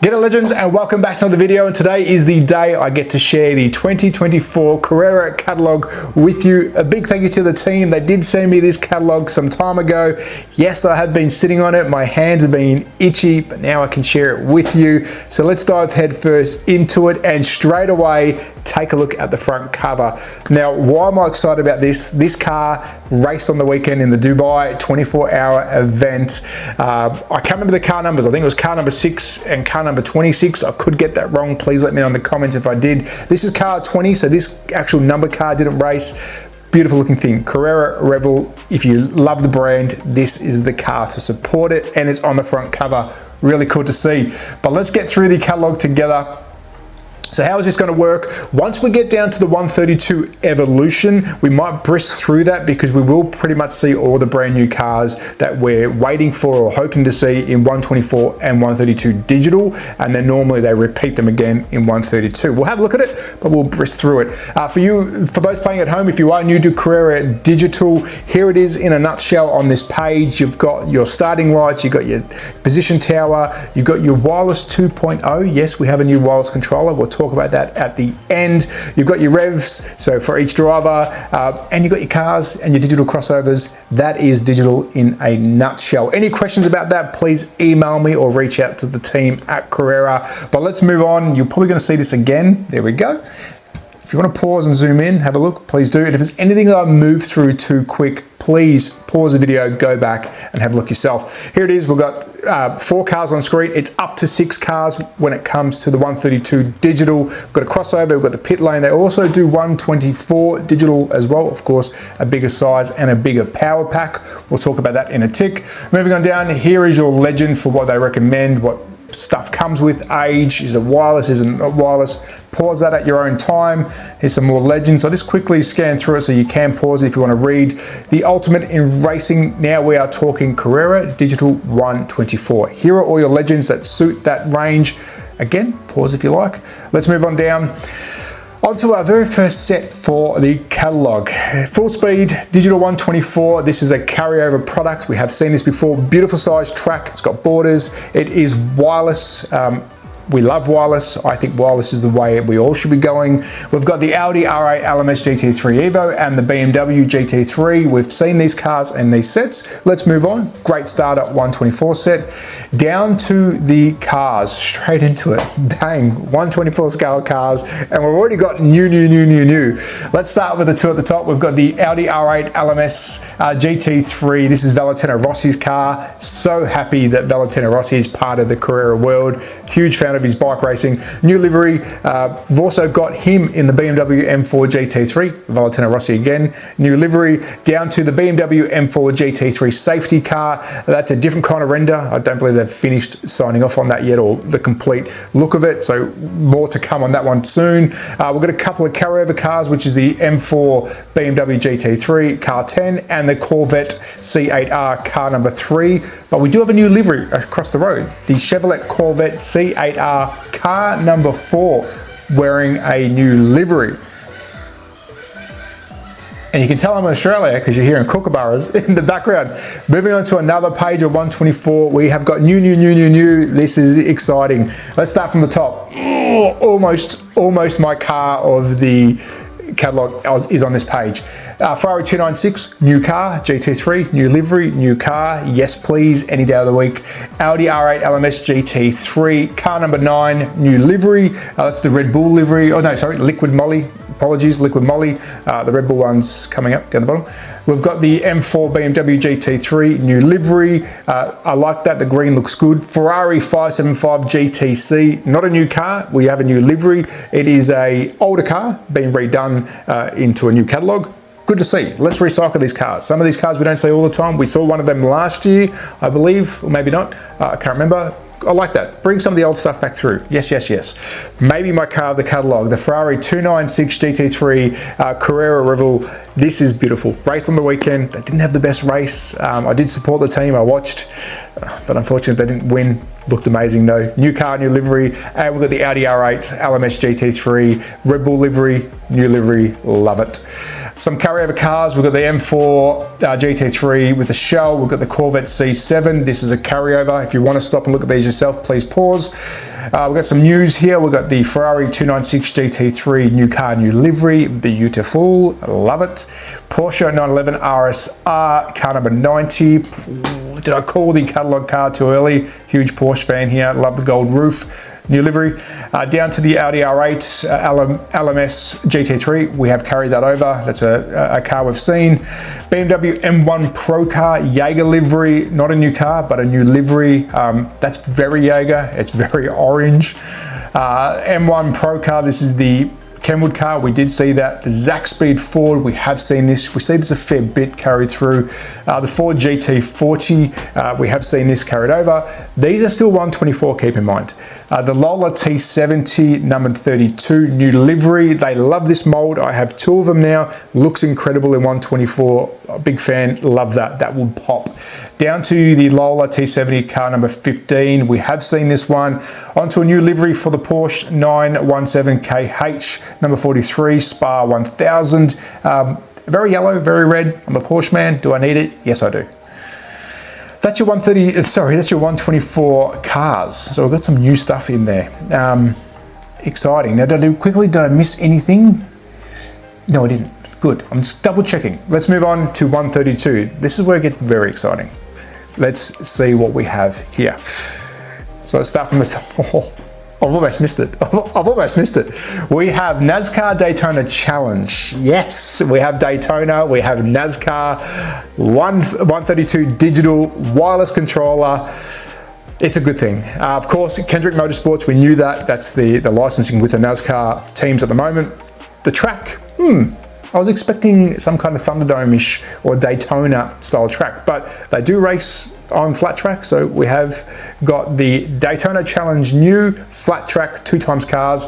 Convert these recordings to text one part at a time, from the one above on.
G'day legends and welcome back to another video, and today is the day I get to share the 2024 Carrera catalogue with you. A big thank you to the team. They did send me this catalogue some time ago. Yes, I have been sitting on it. My hands have been itchy, but now I can share it with you. So let's dive headfirst into it and straight away take a look at the front cover. Now, why am I excited about this? This car raced on the weekend in the Dubai 24-hour event. I can't remember the car numbers. I think it was car number 6 and car number 26. I could get that wrong. Please let me know in the comments if I did. This is car 20, so this actual number car didn't race. Beautiful looking thing. Carrera Revel. If you love the brand, this is the car to support it, and it's on the front cover. Really cool to see. But let's get through the catalogue together. So how is this going to work? Once we get down to the 132 Evolution, we might brisk through that because we will pretty much see all the brand new cars that we're waiting for or hoping to see in 124 and 132 digital, and then normally they repeat them again in 132. We'll have a look at it, but we'll brisk through it. For those playing at home, if you are new to Carrera Digital, here it is in a nutshell on this page. You've got your starting lights, you've got your position tower, you've got your wireless 2.0. Yes, we have a new wireless controller. We'll talk about that at the end. You've got your revs, so for each driver, and you've got your cars and your digital crossovers. That is digital in a nutshell. Any questions about that, please email me or reach out to the team at Carrera. But let's move on. You're probably going to see this again. There we go. If you want to pause and zoom in, have a look, please do. And if there's anything that I move through too quick, please pause the video, go back and have a look yourself. Here it is. We've got 4 cars on screen. It's up to 6 cars when it comes to the 132 digital. We've got a crossover, we've got the pit lane. They also do 124 digital as well. Of course, a bigger size and a bigger power pack. We'll talk about that in a tick. Moving on down, here is your legend for what they recommend, what stuff comes with age. Is it wireless, is it not wireless? Pause that at your own time. Here's some more legends. I'll just quickly scan through it so you can pause it if you want to read. The ultimate in racing. Now we are talking Carrera Digital 124. Here are all your legends that suit that range. Again, pause if you like. Let's move on down. Onto our very first set for the catalogue. Full speed, digital 124. This is a carryover product. We have seen this before. Beautiful size track. It's got borders. It is wireless. We love wireless. I think wireless is the way we all should be going. We've got the Audi R8 LMS GT3 Evo and the BMW GT3. We've seen these cars in these sets. Let's move on. Great starter 124 set. Down to the cars, straight into it. Bang, 124 scale cars, and we've already got new. Let's start with the 2 at the top. We've got the Audi R8 LMS GT3. This is Valentino Rossi's car. So happy that Valentino Rossi is part of the Carrera world. Huge fan of his bike racing. New livery. We've also got him in the BMW M4 GT3. Valentino Rossi again. New livery. Down to the BMW M4 GT3 safety car. That's a different kind of render. I don't believe they've finished signing off on that yet, or the complete look of it. So more to come on that one soon. We've got a couple of carryover cars, which is the M4 BMW GT3 car 10 and the Corvette C8R car number 3. But we do have a new livery across the road. The Chevrolet Corvette C8R car number 4 wearing a new livery. And you can tell I'm in Australia because you're hearing kookaburras in the background. Moving on to another page of 124, we have got new. This is exciting. Let's start from the top. Almost my car of the catalogue is on this page. Ferrari 296, new car. GT3, new livery, new car. Yes, please, any day of the week. Audi R8 LMS GT3, car number 9, new livery. That's the Red Bull livery. Oh no, sorry, Liquid Molly. Apologies, Liquid Molly. The Red Bull one's coming up down the bottom. We've got the M4 BMW GT3, new livery. I like that, the green looks good. Ferrari 575 GTC, not a new car. We have a new livery. It is a older car being redone into a new catalogue. Good to see. Let's recycle these cars. Some of these cars we don't see all the time. We saw one of them last year, I believe, or maybe not. I can't remember. I like that. Bring some of the old stuff back through. Yes. Maybe my car of the catalogue, the Ferrari 296 GT3 Carrera Revel. This is beautiful. Race on the weekend. They didn't have the best race. I did support the team. I watched. but unfortunately they didn't win. Looked amazing though. New car, new livery, and we've got the Audi R8 LMS GT3, Red Bull livery, new livery, love it. Some carryover cars, we've got the M4 GT3 with the shell, we've got the Corvette C7, this is a carryover. If you want to stop and look at these yourself, please pause. We've got some news here, we've got the Ferrari 296 GT3, new car, new livery, beautiful, love it. Porsche 911 RSR, car number 90. Did I call the catalogue car too early? Huge Porsche fan here, love the gold roof. New livery. Down to the Audi R8 LMS GT3, we have carried that over. That's a car we've seen. BMW M1 Pro car, Jaeger livery, not a new car, but a new livery. That's very Jaeger, it's very orange. M1 Pro car, this is the Kenwood car, we did see that. The Zaxbyed Ford, we have seen this. We see this a fair bit carried through. The Ford GT40, we have seen this carried over. These are still 124, keep in mind. The Lola T70, number 32, new livery. They love this mold. I have two of them now. Looks incredible in 124. A big fan, love that. That will pop. Down to the Lola T70 car number 15. We have seen this one. Onto a new livery for the Porsche 917KH, number 43, Spa 1000. Very yellow, very red. I'm a Porsche man. Do I need it? Yes, I do. That's your 130, sorry, that's your 124 cars. So we've got some new stuff in there. Exciting. Now, did I miss anything? No, I didn't. Good, I'm just double checking. Let's move on to 132. This is where it gets very exciting. Let's see what we have here. So let's start from the top. Oh, I've almost missed it. I've almost missed it. We have NASCAR Daytona Challenge. Yes, we have Daytona, we have NASCAR, 132 digital wireless controller. It's a good thing. Of course, Kendrick Motorsports, we knew that. That's the licensing with the NASCAR teams at the moment. The track, I was expecting some kind of Thunderdome-ish or Daytona style track, but they do race on flat track. So we have got the Daytona Challenge new flat track, 2x cars.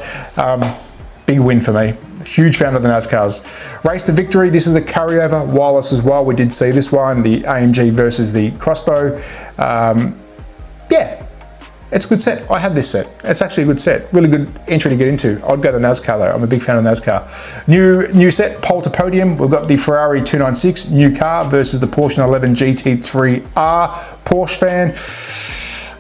Big win for me. Huge fan of the NASCARs. Race to Victory, this is a carryover, wireless as well. We did see this one, the AMG versus the Crossbow. Yeah. It's a good set. I have this set. It's actually a good set. Really good entry to get into. I'd go to NASCAR though. I'm a big fan of NASCAR. New set, pole to podium. We've got the Ferrari 296 new car versus the Porsche 911 GT3R. Porsche fan.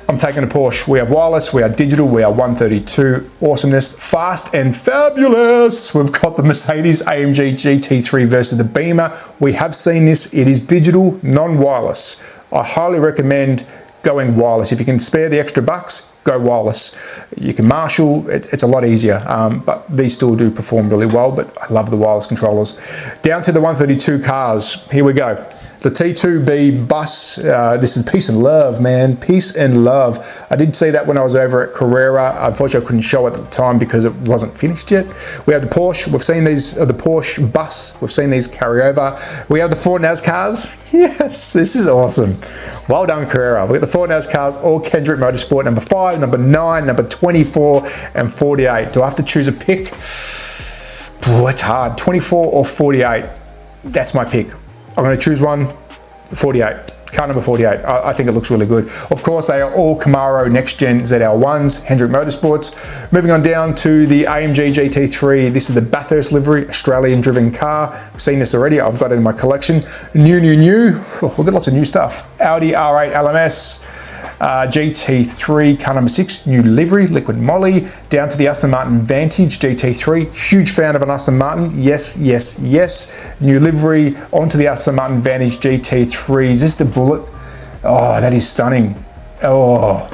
I'm taking a Porsche. We have wireless, we are digital, we are 132. Awesomeness. Fast and fabulous. We've got the Mercedes AMG GT3 versus the Beamer. We have seen this. It is digital, non-wireless. I highly recommend going wireless. If you can spare the extra bucks, go wireless. You can marshal, it's a lot easier, but these still do perform really well, but I love the wireless controllers. Down to the 132 cars, here we go. The T2B bus, this is peace and love, man, peace and love. I did see that when I was over at Carrera. Unfortunately, I couldn't show it at the time because it wasn't finished yet. We have the Porsche, we've seen these, the Porsche bus, we've seen these carry over. We have the 4 NASCARs. Yes, this is awesome. Well done, Carrera. We've got the 4 NASCARs, all Kendrick Motorsport, number 5, number 9, number 24, and 48. Do I have to choose a pick? Oh, it's hard, 24 or 48. That's my pick. I'm going to choose one, 48, car number 48. I think it looks really good. Of course, they are all Camaro Next Gen ZL1s, Hendrick Motorsports. Moving on down to the AMG GT3. This is the Bathurst livery, Australian driven car. I've seen this already. I've got it in my collection. New. Oh, we've got lots of new stuff. Audi R8 LMS. GT3 car number 6, new livery, liquid moly. Down to the Aston Martin Vantage GT3, huge fan of an Aston Martin, yes. New livery, onto the Aston Martin Vantage GT3. Is this the Bullet? Oh, that is stunning. Oh,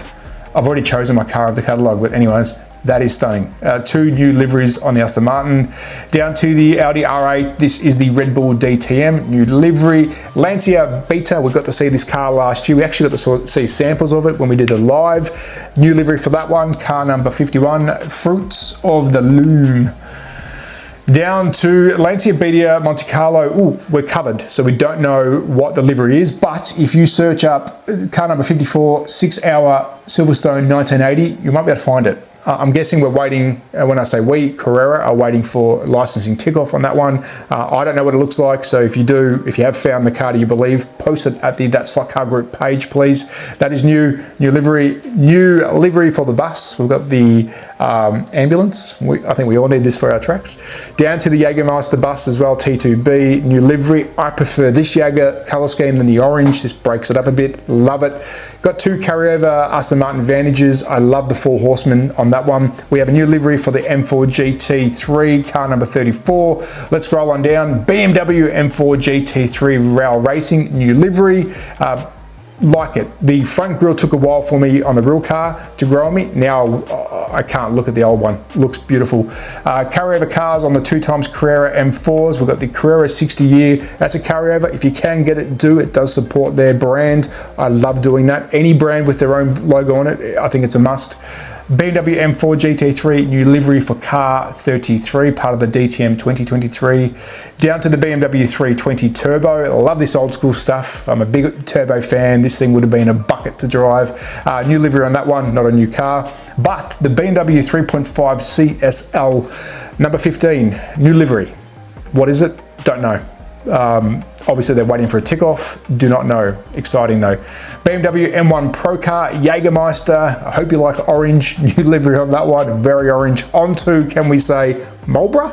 I've already chosen my car of the catalogue, but anyways, that is stunning. 2 new liveries on the Aston Martin. Down to the Audi R8, this is the Red Bull DTM, new livery. Lancia Beta, we got to see this car last year. We actually got to see samples of it when we did a live. New livery for that one, car number 51, Fruits of the Loom. Down to Lancia Beta Monte Carlo. Ooh, we're covered, so we don't know what the livery is, but if you search up car number 54, 6-hour Silverstone 1980, you might be able to find it. I'm guessing we're waiting, when I say we, Carrera are waiting for licensing tick-off on that one. I don't know what it looks like, so if you do, if you have found the car that you believe, post it at that Slot Car Group page, please. That is new livery for the bus. We've got the ambulance. I think we all need this for our tracks. Down to the Jägermeister bus as well, T2B, new livery. I prefer this Jaeger colour scheme than the orange. This breaks it up a bit, love it. Got 2 carryover Aston Martin Vantages. I love the 4 horsemen on that one. We have a new livery for the M4 GT3, car number 34. Let's scroll on down. BMW M4 GT3 Rail Racing, new livery. Like it. The front grille took a while for me on the real car to grow on me. Now I can't look at the old one. Looks beautiful. Carryover cars on the 2x Carrera M4s. We've got the Carrera 60 year. That's a carryover. If you can get it, do it. Does support their brand. I love doing that. Any brand with their own logo on it, I think it's a must. BMW M4 GT3 new livery for car 33, part of the DTM 2023. Down to the BMW 320 Turbo. I love this old school stuff. I'm a big turbo fan. This thing would have been a bucket to drive. New livery on that one, not a new car. But the BMW 3.5 CSL number 15, new livery. What is it? Don't know. Obviously they're waiting for a tick-off. Do not know. Exciting though. BMW M1 Pro Car, Jägermeister. I hope you like orange. New livery on that one. Very orange. Onto, can we say, Marlboro?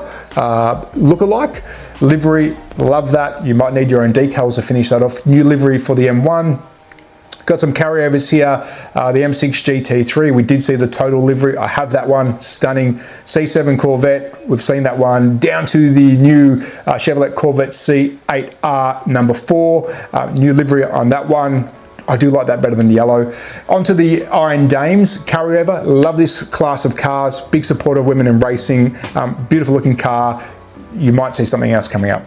Look-alike. Livery. Love that. You might need your own decals to finish that off. New livery for the M1. Got some carryovers here, the M6 GT3, we did see the total livery, I have that one, stunning. C7 Corvette, we've seen that one. Down to the new Chevrolet Corvette C8R number 4, new livery on that one. I do like that better than the yellow. Onto the Iron Dames carryover, love this class of cars, big supporter of women in racing, beautiful looking car. You might see something else coming up.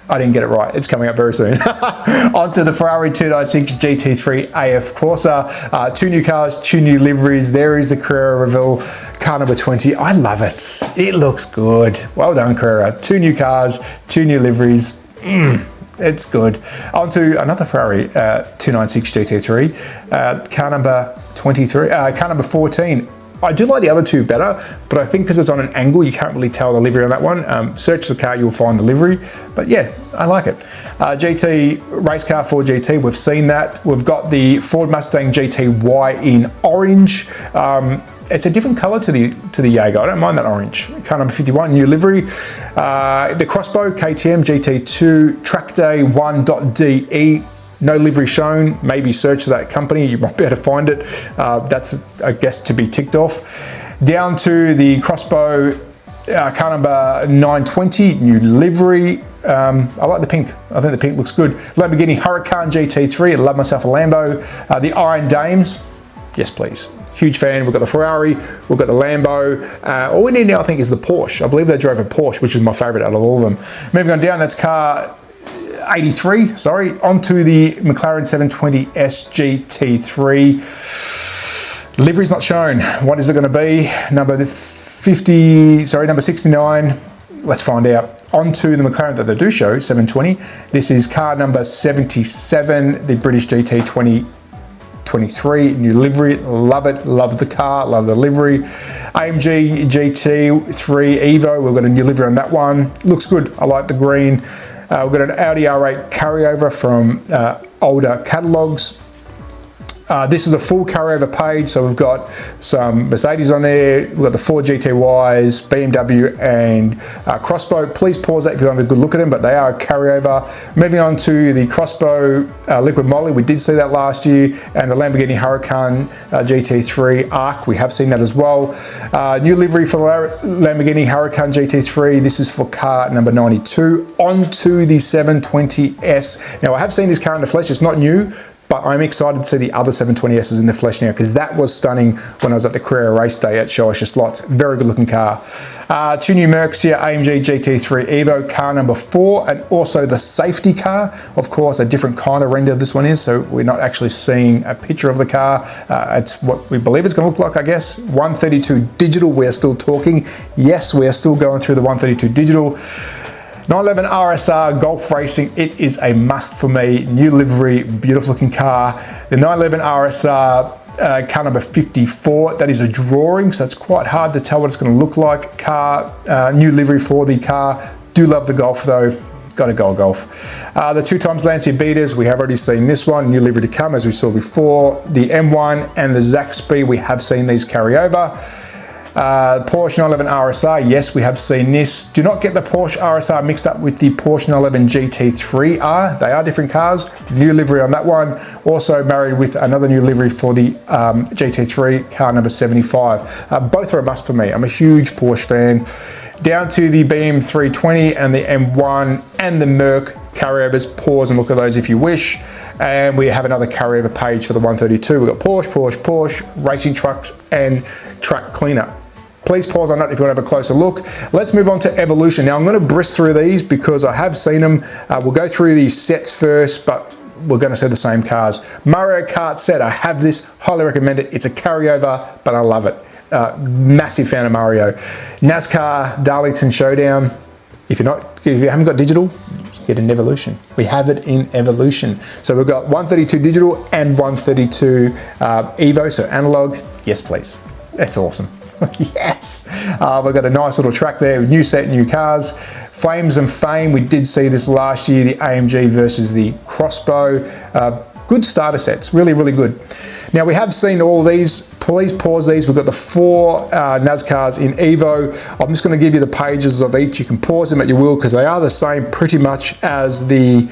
I didn't get it right. It's coming up very soon. Onto the Ferrari 296 GT3 AF Corsa. 2 new cars, 2 new liveries. There is the Carrera reveal, car number 20. I love it. It looks good. Well done, Carrera. 2 new cars, 2 new liveries. It's good. Onto another Ferrari 296 GT3. Car number 23. Car number 14. I do like the other 2 better, but I think because it's on an angle, you can't really tell the livery on that one. Search the car, you'll find the livery. But yeah, I like it. GT race car Ford GT, we've seen that. We've got the Ford Mustang GT-Y in orange. It's a different color to the Jaeger. I don't mind that orange. Car number 51, new livery. The Crossbow KTM GT2 Track Day 1.de. No livery shown, maybe search that company, you might be able to find it. That's, I guess, to be ticked off. Down to the Crossbow car number 920, new livery. I like the pink, I think the pink looks good. Lamborghini Huracan GT3, I love myself a Lambo. The Iron Dames, yes please. Huge fan. We've got the Ferrari, we've got the Lambo. All we need now, I think, is the Porsche. I believe they drove a Porsche, which is my favorite out of all of them. Moving on down, that's car 83, sorry, onto the McLaren 720 SGT3. Livery's not shown. What is it going to be? Number 69. Let's find out. Onto the McLaren that they do show, 720. This is car number 77, the British GT 2023, new livery. Love it, love the car, love the livery. AMG GT3 Evo, we've got a new livery on that one. Looks good, I like the green. We've got an Audi R8 carryover from older catalogues. This is a full carryover page, so we've got some Mercedes on there, we've got the Ford GT-Ys, BMW and Crossbow. Please pause that if you want to have a good look at them, but they are a carryover. Moving on to the Crossbow Liquid Moly, we did see that last year, and the Lamborghini Huracan GT3 ARC, we have seen that as well. New livery for the Lamborghini Huracan GT3, this is for car number 92. Onto the 720S. Now I have seen this car in the flesh, it's not new, but I'm excited to see the other 720Ss in the flesh now, because that was stunning when I was at the Carrera race day at Showisha Slots. Very good looking car. 2 new Mercs here, AMG GT3 Evo, car number 4, and also the safety car. Of course, a different kind of render this one is, so we're not actually seeing a picture of the car. It's what we believe it's going to look like, I guess. 132 digital, we're still talking. Yes, we're still going through the 132 digital. 911 RSR Golf Racing, it is a must for me. New livery, beautiful looking car. The 911 RSR car number 54. That is a drawing, so it's quite hard to tell what it's going to look like. New livery for the car. Do love the Golf though. Got to go Golf. The 2x Lancia Beaters, we have already seen this one. New livery to come, as we saw before. The M1 and the Zaxby, we have seen these carry over. Porsche 911 RSR, yes, we have seen this. Do not get the Porsche RSR mixed up with the Porsche 911 GT3R. They are different cars. New livery on that one. Also married with another new livery for the GT3, car number 75. Both are a must for me. I'm a huge Porsche fan. Down to the BM320 and the M1 and the Merc carryovers. Pause and look at those if you wish. And we have another carryover page for the 132. We've got Porsche, racing trucks, and truck cleaner. Please pause on that if you want to have a closer look. Let's move on to Evolution. Now I'm going to brisk through these because I have seen them. We'll go through these sets first, but we're going to see the same cars. Mario Kart set, I have this, highly recommend it. It's a carryover, but I love it. Massive fan of Mario. NASCAR Darlington Showdown. If you haven't got digital, get an Evolution. We have it in Evolution. So we've got 132 digital and 132 Evo, so analog. Yes, please. That's awesome. Yes. We've got a nice little track there with new set, new cars. Flames and Fame, we did see this last year, the AMG versus the Crossbow. Good starter sets, really, really good. Now we have seen all of these. Please pause these. We've got the 4 NASCARs in Evo. I'm just going to give you the pages of each. You can pause them at your will because they are the same pretty much as the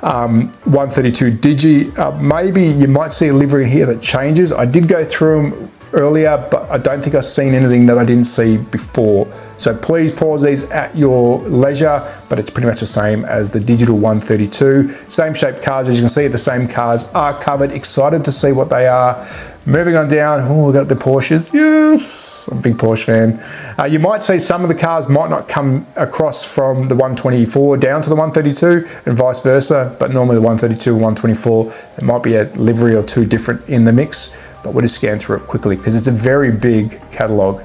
132 Digi. Maybe you might see a livery here that changes. I did go through them earlier, but I don't think I've seen anything that I didn't see before. So please pause these at your leisure, but it's pretty much the same as the digital 132. Same shaped cars, as you can see, the same cars are covered. Excited to see what they are. Moving on down, oh, we've got the Porsches. Yes, I'm a big Porsche fan. You might see some of the cars might not come across from the 124 down to the 132 and vice versa, but normally the 132 and 124, there might be a livery or two different in the mix. But we'll just scan through it quickly because it's a very big catalogue.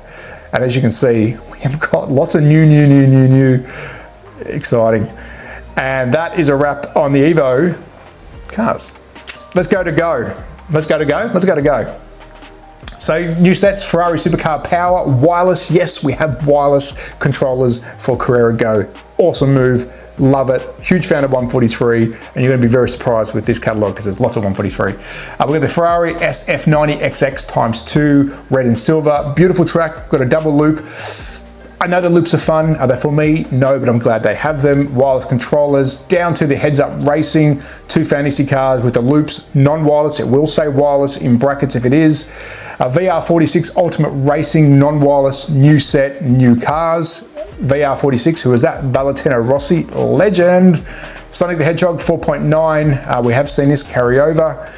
And as you can see, we have got lots of new, exciting. And that is a wrap on the Evo cars. Let's go to go. Let's go to go. Let's go to go. So new sets, Ferrari Supercar Power, wireless. Yes, we have wireless controllers for Carrera Go. Awesome move. Love it. Huge fan of 143, and you're going to be very surprised with this catalogue because there's lots of 143. We've got the Ferrari SF90XX x2, red and silver. Beautiful track. Got a double loop. I know the loops are fun. Are they for me? No, but I'm glad they have them. Wireless controllers. Down to the heads-up racing. 2 fantasy cars with the loops. Non-wireless. It will say wireless in brackets if it is. VR46 Ultimate Racing. Non-wireless. New set. New cars. VR46, who is that? Valentino Rossi, legend. Sonic the Hedgehog 4.9, we have seen this carry over.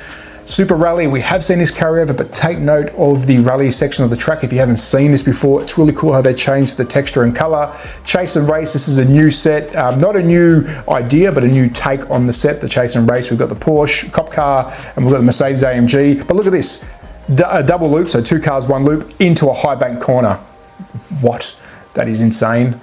Super Rally, we have seen this carry over, but take note of the rally section of the track if you haven't seen this before. It's really cool how they changed the texture and color. Chase and Race, this is a new set, not a new idea, but a new take on the set, the Chase and Race. We've got the Porsche Cop Car, and we've got the Mercedes AMG. But look at this, a double loop, so 2 cars, 1 loop, into a high bank corner. What? That is insane.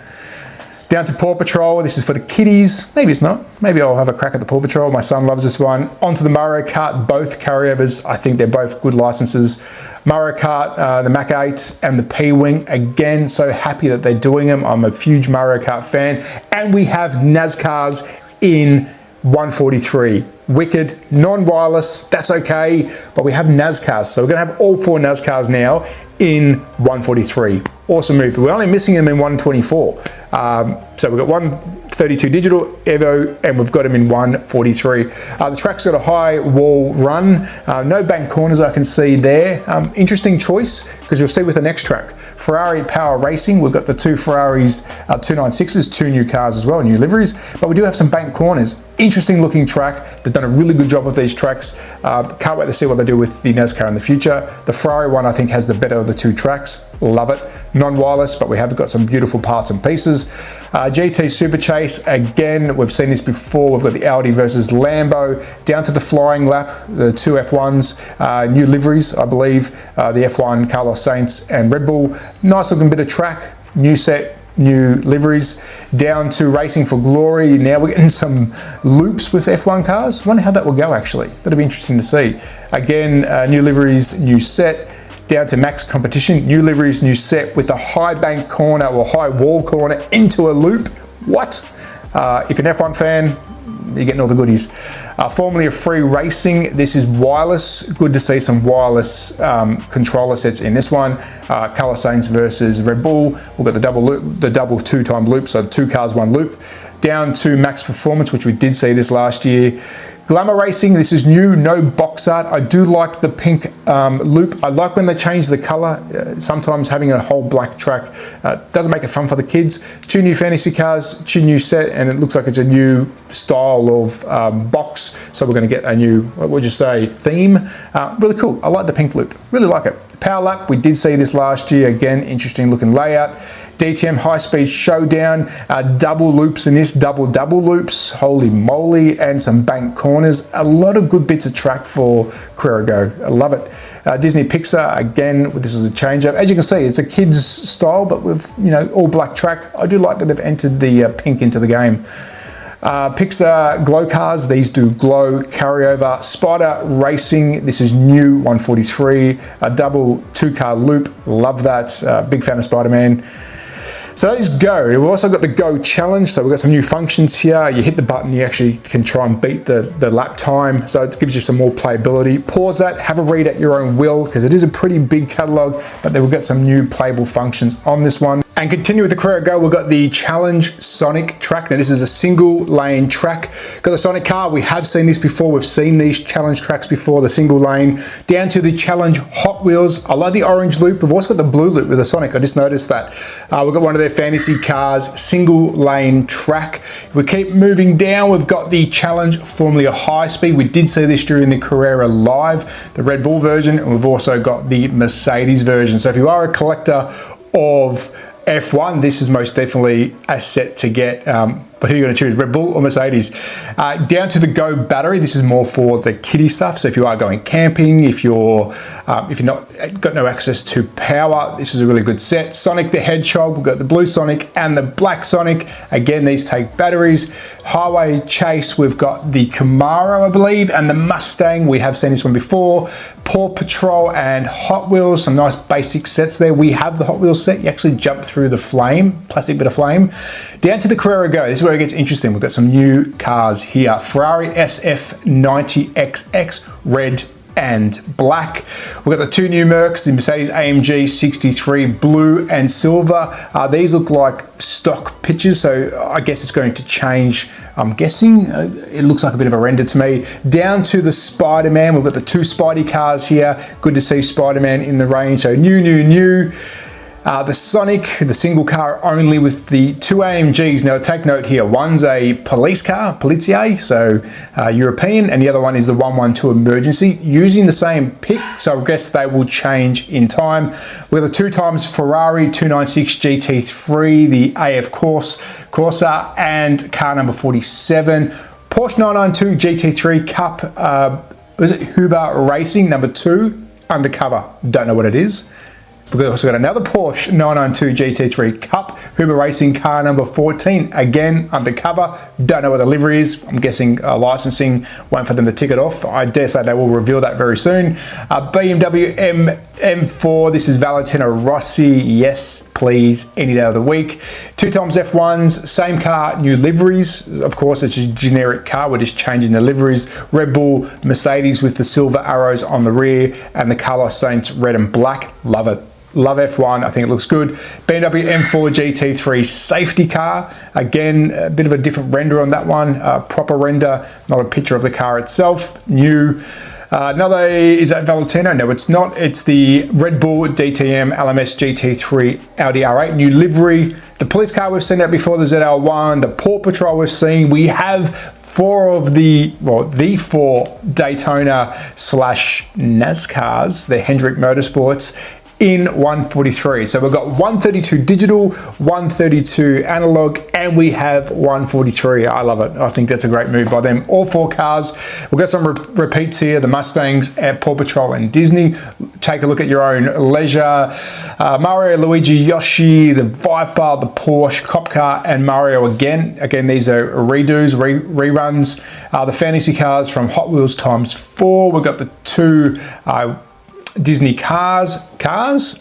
Down to Paw Patrol. This is for the kiddies. Maybe it's not. Maybe I'll have a crack at the Paw Patrol. My son loves this one. Onto the Mario Kart, both carryovers. I think they're both good licenses. Mario Kart, the Mach 8 and the P-Wing. Again, so happy that they're doing them. I'm a huge Mario Kart fan. And we have NASCARs in 143. Wicked, non-wireless, that's okay. But we have NASCARs. So we're going to have all 4 NASCARs now in 143. Awesome move. We're only missing them in 124. So we've got 132 digital Evo and we've got them in 143. The track's got a high wall run. No bank corners I can see there. Interesting choice because you'll see with the next track. Ferrari Power Racing. We've got the 2 Ferraris 296s, 2 new cars as well, new liveries. But we do have some bank corners. Interesting looking track. They've done a really good job with these tracks. Can't wait to see what they do with the NASCAR in the future. The Ferrari one I think has the better of the 2 tracks. Love it. Non-wireless, but we have got some beautiful parts and pieces. GT Super Chase, again, we've seen this before. We've got the Audi versus Lambo. Down to the Flying Lap, the 2 F1s, new liveries, I believe. The F1, Carlos Sainz and Red Bull. Nice looking bit of track, new set, new liveries, down to Racing for Glory. Now we're getting some loops with F1 cars. I wonder how that will go actually. That'll be interesting to see. Again, new liveries, new set. Down to Max Competition, new liveries, new set with the high bank corner or high wall corner into a loop. What? If you're an F1 fan, you're getting all the goodies. Formula Free Racing, this is wireless. Good to see some wireless controller sets in this one. Carlos Sainz versus Red Bull. We've got the double loop, the double 2-time loop, so 2 cars, 1 loop. Down to Max Performance, which we did see this last year. Glamour Racing, this is new, no box art. I do like the pink loop. I like when they change the color. Sometimes having a whole black track doesn't make it fun for the kids. 2 new fantasy cars, 2 new set, and it looks like it's a new style of box. So we're going to get a new, what would you say, theme. Really cool. I like the pink loop. Really like it. Power Lap, we did see this last year. Again, interesting looking layout. DTM High Speed Showdown, double loops in this, double loops, holy moly, and some bank corners. A lot of good bits of track for Carrera Go. I love it. Disney Pixar, again, this is a change up. As you can see, it's a kid's style, but with, you know, all black track. I do like that they've entered the pink into the game. Pixar Glow Cars, these do glow carryover. Spider Racing, this is new 143, a double 2-car loop, love that. Big fan of Spider-Man. So that is Go. We've also got the Go Challenge, so we've got some new functions here. You hit the button, you actually can try and beat the lap time, so it gives you some more playability. Pause that, have a read at your own will, because it is a pretty big catalogue, but we've got some new playable functions on this one. And continue with the Carrera Go, we've got the Challenge Sonic track. Now this is a single lane track. Got the Sonic car, we have seen this before. We've seen these challenge tracks before, the single lane. Down to the Challenge Hot Wheels. I like the orange loop. We've also got the blue loop with the Sonic. I just noticed that. We've got one of their fantasy cars, single lane track. If we keep moving down, we've got the Challenge Formula High Speed. We did see this during the Carrera Live, the Red Bull version, and we've also got the Mercedes version. So if you are a collector of F1, this is most definitely a set to get, but who are you going to choose, Red Bull or Mercedes? Down to the Go battery, this is more for the kiddie stuff, so if you are going camping, if you're not got no access to power, this is a really good set. Sonic the Hedgehog, we've got the blue Sonic and the black Sonic. Again, these take batteries. Highway Chase, we've got the Camaro, I believe, and the Mustang. We have seen this one before. Paw Patrol and Hot Wheels, some nice basic sets there. We have the Hot Wheels set. You actually jump through the flame, plastic bit of flame. Down to the Carrera Go. This is where it gets interesting. We've got some new cars here. Ferrari SF90XX, red and black. We've got the 2 new Mercs, the Mercedes AMG 63, blue and silver. These look like stock pictures, so I guess it's going to change. I'm guessing it looks like a bit of a render to me. Down to the Spider-Man, we've got the 2 Spidey cars here. Good to see Spider-Man in the range, so new. The Sonic, the single car only with the 2 AMGs. Now take note here, one's a police car, Polizia, so European, and the other one is the 112 Emergency, using the same pick, so I guess they will change in time. We've got the 2 times Ferrari 296 GT3, the AF Corsa, and car number 47. Porsche 992 GT3 Cup, was it Huber Racing, number 2, undercover, don't know what it is. We've also got another Porsche 992 GT3 Cup, Huber Racing car number 14, again undercover, don't know what the livery is. I'm guessing licensing, waiting for them to tick it off. I dare say they will reveal that very soon. BMW M4, this is Valentino Rossi, yes please, any day of the week. 2 times F1s, same car, new liveries. Of course, it's a generic car, we're just changing the liveries. Red Bull, Mercedes with the silver arrows on the rear, and the Carlos Sainz red and black, love it. Love F1, I think it looks good. BMW M4 GT3 safety car. Again, a bit of a different render on that one. Proper render, not a picture of the car itself. New. Another, is that Valentino? No, it's not. It's the Red Bull DTM LMS GT3 Audi R8. New livery. The police car we've seen that before, the ZL1. The Paw Patrol we've seen. We have 4 of the 4 Daytona / NASCARs, the Hendrick Motorsports, in 143. So we've got 132 digital, 132 analog, and we have 143. I love it. I think that's a great move by them. All 4 cars. We've got some repeats here, the Mustangs at Paw Patrol and Disney. Take a look at your own leisure. Mario, Luigi, Yoshi, the Viper, the Porsche, Cop Car, and Mario again. Again, these are redos, reruns. The fantasy cars from Hot Wheels ×4. We've got the 2 Disney cars.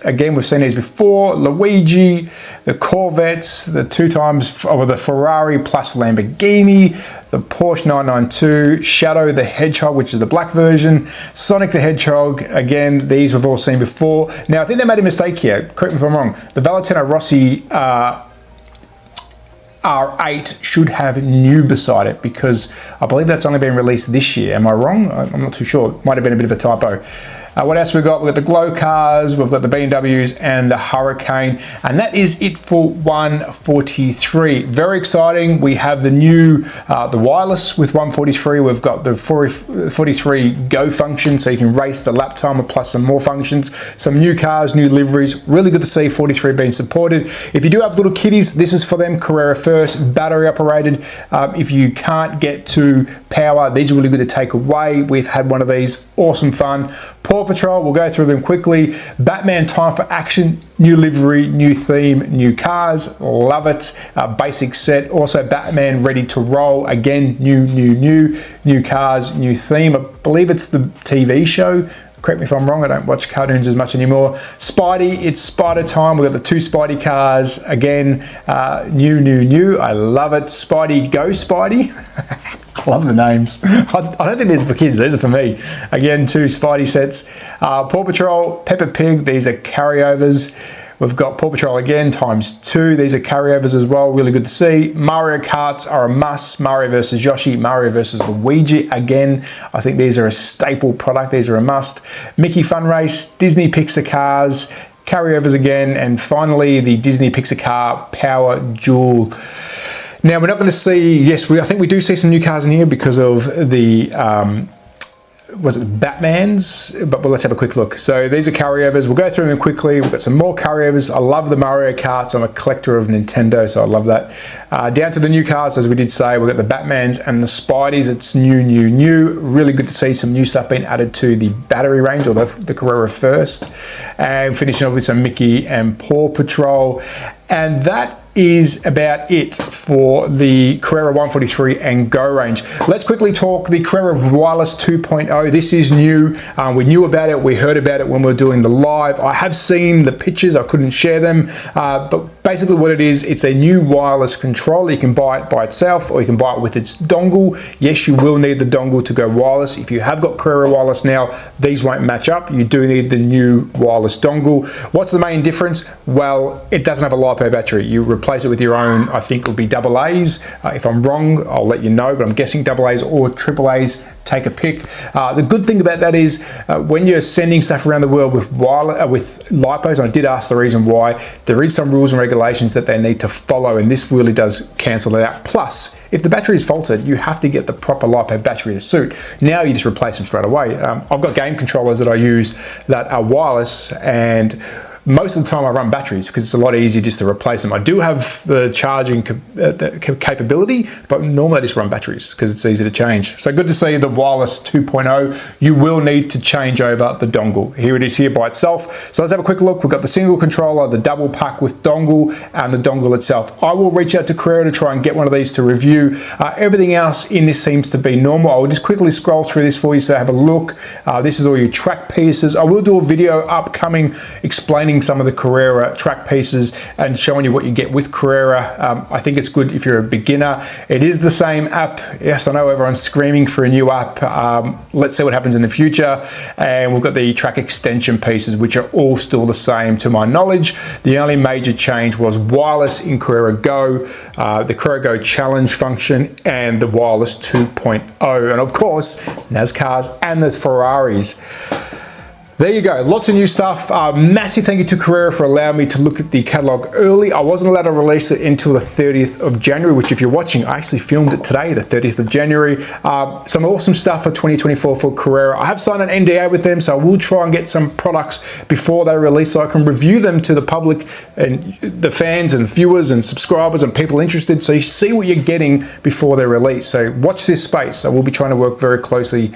Again, we've seen these before. Luigi, the Corvettes, the 2 times, or the Ferrari plus Lamborghini, the Porsche 992, Shadow the Hedgehog, which is the black version, Sonic the Hedgehog. Again, these we've all seen before. Now, I think they made a mistake here. Correct me if I'm wrong. The Valentino Rossi R8 should have new beside it, because I believe that's only been released this year. Am I wrong? I'm not too sure. Might have been a bit of a typo. What else we've got? We've got the Glow cars, we've got the BMWs and the Hurricane, and that is it for 143. Very exciting. We have the new, the wireless with 143. We've got the 43 Go function, so you can race the lap timer plus some more functions. Some new cars, new liveries. Really good to see 43 being supported. If you do have little kiddies, this is for them. Carrera first, battery operated. If you can't get to power, these are really good to take away. We've had one of these. Awesome fun. Paw Patrol, we'll go through them quickly. Batman Time for Action, new livery, new theme, new cars, love it. Basic set. Also Batman Ready to Roll, again, new cars, new theme. I believe it's the TV show. Correct me if I'm wrong, I don't watch cartoons as much anymore. Spidey, it's Spider time. We've got the 2 Spidey cars, again, new. I love it. Spidey, Go Spidey. I love the names. I don't think these are for kids, these are for me. Again, 2 Spidey sets. Paw Patrol, Peppa Pig, these are carryovers. We've got Paw Patrol again, ×2. These are carryovers as well, really good to see. Mario Karts are a must. Mario versus Yoshi, Mario versus Luigi. Again, I think these are a staple product. These are a must. Mickey Fun Race, Disney Pixar cars, carryovers again. And finally, the Disney Pixar car Power Jewel. Now, we're not going to see, yes, I think we do see some new cars in here because of the, was it Batman's? But let's have a quick look. So these are carryovers. We'll go through them quickly. We've got some more carryovers. I love the Mario Karts. I'm a collector of Nintendo, so I love that. Down to the new cars, as we did say, we've got the Batmans and the Spideys. It's new. Really good to see some new stuff being added to the battery range, or the Carrera first. And finishing off with some Mickey and Paw Patrol. And that is about it for the Carrera 143 and Go range. Let's quickly talk the Carrera Wireless 2.0. This is new. We knew about it. We heard about it when we were doing the live. I have seen the pictures. I couldn't share them. But basically what it is, it's a new wireless controller. You can buy it by itself, or you can buy it with its dongle. Yes, you will need the dongle to go wireless. If you have got Carrera Wireless now, these won't match up. You do need the new wireless dongle. What's the main difference? Well, it doesn't have a LiPo battery. You replace it with your own, I think it'll be AA's. If I'm wrong, I'll let you know, but I'm guessing AA's or AAA's. Take a pick. The good thing about that is when you're sending stuff around the world with LiPos, and I did ask the reason why, there is some rules and regulations that they need to follow, and this really does cancel it out. Plus, if the battery is faulted, you have to get the proper LiPo battery to suit. Now you just replace them straight away. I've got game controllers that I use that are wireless, and most of the time I run batteries because it's a lot easier just to replace them. I do have the charging capability, but normally I just run batteries because it's easy to change. So good to see the Wireless 2.0. You will need to change over the dongle. Here it is here by itself. So let's have a quick look. We've got the single controller, the double pack with dongle, and the dongle itself. I will reach out to Carrera to try and get one of these to review. Everything else in this seems to be normal. I will just quickly scroll through this for you, so have a look. This is all your track pieces. I will do a video upcoming explaining some of the Carrera track pieces and showing you what you get with Carrera. I think it's good if you're a beginner. It is the same app. Yes, I know everyone's screaming for a new app. Let's see what happens in the future. And we've got the track extension pieces, which are all still the same to my knowledge. The only major change was wireless in Carrera Go, the Carrera Go challenge function, and the Wireless 2.0. And of course, NASCARs and the Ferraris. There you go, lots of new stuff. Massive thank you to Carrera for allowing me to look at the catalogue early. I wasn't allowed to release it until the 30th of January, which if you're watching, I actually filmed it today, the 30th of January. Some awesome stuff for 2024 for Carrera. I have signed an NDA with them, so I will try and get some products before they release so I can review them to the public and the fans and viewers and subscribers and people interested, so you see what you're getting before they're released. So watch this space. I will be trying to work very closely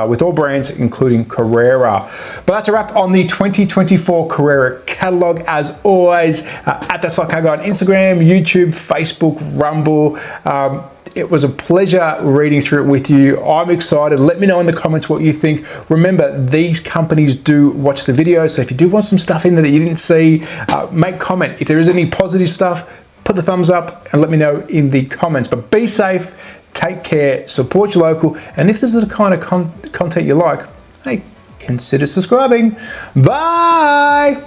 with all brands, including Carrera. But that's a wrap on the 2024 Carrera catalogue. As always, at that Slot Car Guy on Instagram, YouTube, Facebook, Rumble. It was a pleasure reading through it with you. I'm excited. Let me know in the comments what you think. Remember, these companies do watch the video, so if you do want some stuff in there that you didn't see, make comment. If there is any positive stuff, put the thumbs up and let me know in the comments. But be safe, take care, support your local, and if this is the kind of content you like, hey, consider subscribing. Bye!